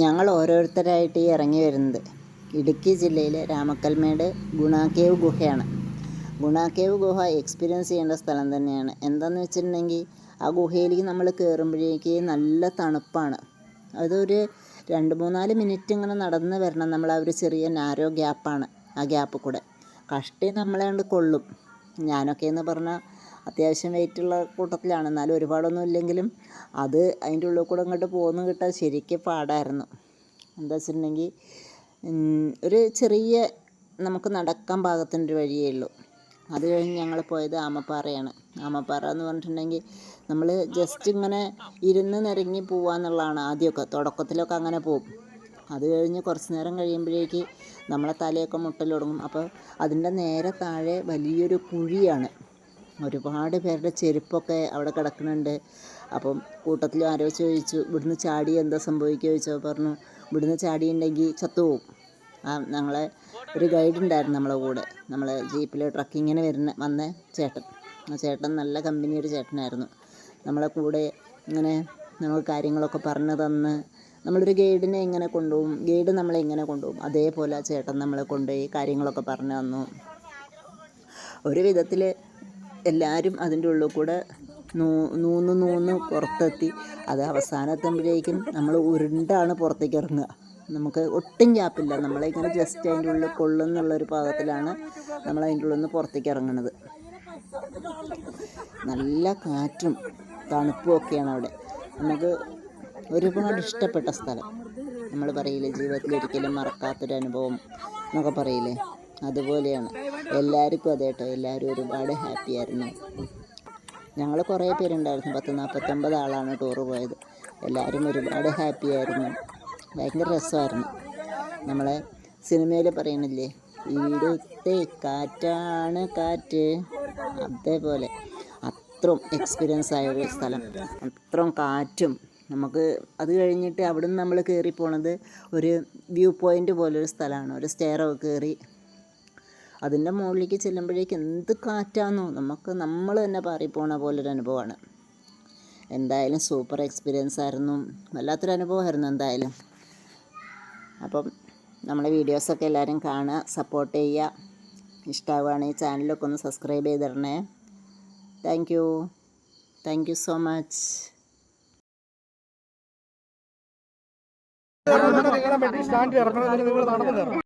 ഞങ്ങൾ ഓരോരുത്തരായിട്ട് ഈ ഇറങ്ങി വരുന്നത് ഇടുക്കി ജില്ലയിലെ രാമക്കൽമേട് ഗുണ കേവ് ഗുഹയാണ്. ഗുണ കേവ് ഗുഹ എക്സ്പീരിയൻസ് ചെയ്യേണ്ട സ്ഥലം തന്നെയാണ്. എന്താണെന്ന് വെച്ചിട്ടുണ്ടെങ്കിൽ ആ ഗുഹയിലേക്ക് നമ്മൾ കയറുമ്പോഴേക്ക് നല്ല തണുപ്പാണ്. അതൊരു 2-3-4 മിനിറ്റ് ഇങ്ങനെ നടന്ന് വരണം. നമ്മൾ ആ ഒരു ചെറിയ നാരോ ഗ്യാപ്പാണ്. ആ ഗ്യാപ്പ് കൂടെ കഷ്ടി നമ്മളെ കൊണ്ട് കൊള്ളും. ഞാനൊക്കെ എന്ന് പറഞ്ഞാൽ അത്യാവശ്യം വെയിറ്റുള്ള കൂട്ടത്തിലാണ്. എന്നാലും ഒരുപാടൊന്നും ഇല്ലെങ്കിലും അത് അതിൻ്റെ ഉള്ളിൽ കൂടെ ഇങ്ങോട്ട് പോന്ന് കിട്ടാൻ ശരിക്കും പാടായിരുന്നു. എന്താ വെച്ചിട്ടുണ്ടെങ്കിൽ ഒരു ചെറിയ നമുക്ക് നടക്കാൻ പാകത്തിനൊരു വഴിയേ ഉള്ളൂ. അത് കഴിഞ്ഞ് ഞങ്ങൾ പോയത് ആമപ്പാറയാണ്. ആമപ്പാറ എന്ന് പറഞ്ഞിട്ടുണ്ടെങ്കിൽ നമ്മൾ ജസ്റ്റ് ഇങ്ങനെ ഇരുന്ന് നിരങ്ങി പോവാന്നുള്ളതാണ്. ആദ്യമൊക്കെ തുടക്കത്തിലൊക്കെ അങ്ങനെ പോകും. അത് കഴിഞ്ഞ് കുറച്ച് നേരം കഴിയുമ്പോഴേക്ക് നമ്മളെ തലയൊക്കെ മുട്ടൽ തുടങ്ങും. അപ്പോൾ അതിൻ്റെ നേരെ താഴെ വലിയൊരു കുഴിയാണ്. ഒരുപാട് പേരുടെ ചെരുപ്പൊക്കെ അവിടെ കിടക്കുന്നുണ്ട്. അപ്പം കൂട്ടത്തിൽ ആരോ ചോദിച്ചു, ഇവിടുന്ന് ചാടി എന്താ സംഭവിക്കുക ചോദിച്ചോ. പറഞ്ഞു, ഇവിടുന്ന് ചാടിയുണ്ടെങ്കിൽ ചത്തുപോകും. ഞങ്ങളെ ഒരു ഗൈഡ് ഉണ്ടായിരുന്നു നമ്മളെ കൂടെ. നമ്മൾ ജീപ്പിൽ ട്രക്കിങ്ങിന് വന്ന ചേട്ടൻ. ആ ചേട്ടൻ നല്ല കമ്പനി ഒരു ചേട്ടനായിരുന്നു. നമ്മളെ കൂടെ ഇങ്ങനെ നമുക്ക് കാര്യങ്ങളൊക്കെ പറഞ്ഞു തന്ന്, നമ്മളൊരു ഗൈഡിനെ എങ്ങനെ കൊണ്ടുപോകും, ഗൈഡ് നമ്മളെ എങ്ങനെ കൊണ്ടുപോകും, അതേപോലെ ആ ചേട്ടൻ നമ്മളെ കൊണ്ടുപോയി കാര്യങ്ങളൊക്കെ പറഞ്ഞു തന്നു. ഒരു വിധത്തിൽ എല്ലാവരും അതിൻ്റെ ഉള്ളിൽ കൂടെ നൂന്ന് പുറത്തെത്തി. അത് അവസാനത്തുമ്പോഴേക്കും നമ്മൾ ഉരുണ്ടാണ് പുറത്തേക്ക് ഇറങ്ങുക. നമുക്ക് ഒട്ടും ഗ്യാപ്പില്ല. നമ്മളിങ്ങനെ ജസ്റ്റ് അതിൻ്റെ ഉള്ളിൽ കൊള്ളുന്നുള്ളൊരു പാകത്തിലാണ് നമ്മൾ അതിൻ്റെ ഉള്ളിൽ നിന്ന് പുറത്തേക്ക് ഇറങ്ങുന്നത്. നല്ല കാറ്റും തണുപ്പും ഒക്കെയാണ് അവിടെ. നമുക്ക് ഒരുപാട് ഇഷ്ടപ്പെട്ട സ്ഥലം. നമ്മൾ പറയില്ലേ, ജീവിതത്തിൽ ഒരിക്കലും മറക്കാത്തൊരു അനുഭവം എന്നൊക്കെ പറയില്ലേ, അതുപോലെയാണ്. എല്ലാവർക്കും അതേ കേട്ടോ. എല്ലാവരും ഒരുപാട് ഹാപ്പിയായിരുന്നു. ഞങ്ങൾ കുറേ പേരുണ്ടായിരുന്നു. 40-49 ആളാണ് ടൂറ് പോയത്. എല്ലാവരും ഒരുപാട് ഹാപ്പിയായിരുന്നു. ഭയങ്കര രസമായിരുന്നു. നമ്മളെ സിനിമയിൽ പറയണില്ലേ, ഇവിടുത്തെ കാറ്റാണ് കാറ്റ്, അതേപോലെ അത്രയും എക്സ്പീരിയൻസ് ആയൊരു സ്ഥലം. അത്രയും കാറ്റും. നമുക്ക് അത് കഴിഞ്ഞിട്ട് അവിടെ നിന്ന് നമ്മൾ കയറി പോണത് ഒരു വ്യൂ പോയിൻ്റ് പോലൊരു സ്ഥലമാണ്. ഒരു സ്റ്റെയറൊക്കെ കയറി അതിൻ്റെ മുകളിലേക്ക് ചെല്ലുമ്പോഴേക്ക് എന്ത് കാറ്റാണെന്നോ, നമ്മൾ തന്നെ പാറിപ്പോണ പോലൊരു അനുഭവമാണ്. എന്തായാലും സൂപ്പർ എക്സ്പീരിയൻസ് ആയിരുന്നു. വല്ലാത്തൊരു അനുഭവമായിരുന്നു എന്തായാലും. അപ്പം നമ്മളെ വീഡിയോസൊക്കെ എല്ലാവരും കാണുക, സപ്പോർട്ട് ചെയ്യുക. ഇഷ്ടമാവുകയാണെങ്കിൽ ചാനലൊക്കെ ഒന്ന് സബ്സ്ക്രൈബ് ചെയ്തിടണേ. Thank you so much. Stand ഇറങ്ങണമെങ്കിൽ നിങ്ങൾ നടന്നു കയറണം.